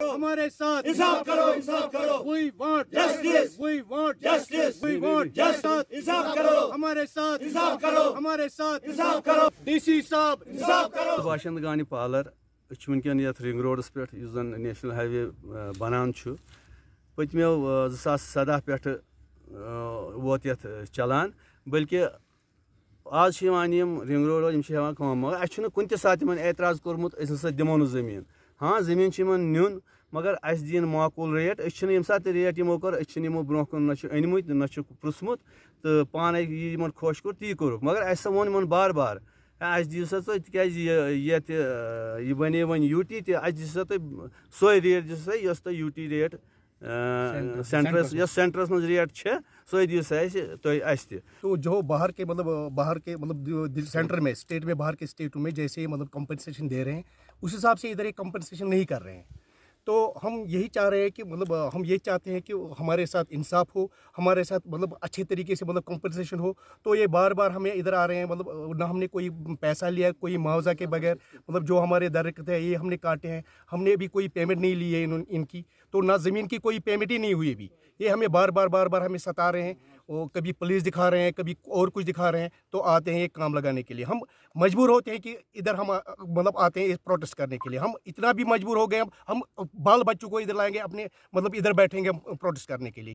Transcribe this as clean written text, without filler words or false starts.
हमारे साथ इंसाफ करो, इंसाफ करो। We want Justice. We want Justice. We want Justice. इंसाफ करो, हमारे साथ इंसाफ करो, हमारे साथ इंसाफ करो, DC साहब इंसाफ करो। बाशिंद गानी पालर वनकन ये रिंग रोडस पे नेशनल हाईवे बनान पतमो 2017 पे वोत ये चलान बल्कि आज रिंग रोड हेवान कम मगर अ कुन सात एतराज कोर्मुत दिमो न जमीन हाँ जमीन नुन मगर अस दिन माकूल रेट ये सात रेट यमो कर यमो ब्रो कुन अनमुत न पृथमुत तो पान खुश कोर ती कोर मगर अस वोन बार बार अस दिव सा तिज ये बने वन यूटी तस दिव सा सोई रेट दिव सा yes UT rate centres centres मज रेट सो दिव सा तो जो बाहर के सेंटर में स्टेट में बाहर के स्टेटों में जैसे कंपनसेशन दे रहे हैं उस हिसाब से इधर एक कंपनसेशन नहीं कर रहे हैं। तो हम यही चाह रहे हैं कि हम ये चाहते हैं कि हमारे साथ इंसाफ हो, हमारे साथ अच्छे तरीके से कंपनसेशन हो। तो ये बार बार हमें इधर आ रहे हैं ना हमने कोई पैसा लिया कोई मुआवजा के बगैर जो हमारे दरख्त है ये हमने काटे हैं, हमने भी कोई पेमेंट नहीं ली है इनकी, तो ना ज़मीन की कोई पेमेंट ही नहीं हुई अभी। ये हमें बार बार हमें सता रहे हैं, वो कभी पुलिस दिखा रहे हैं कभी और कुछ दिखा रहे हैं, तो आते हैं ये काम लगाने के लिए। हम मजबूर होते हैं कि इधर हम आते हैं प्रोटेस्ट करने के लिए। हम इतना भी मजबूर हो गए हम बाल बच्चों को इधर लाएंगे अपने इधर बैठेंगे हम प्रोटेस्ट करने के लिए।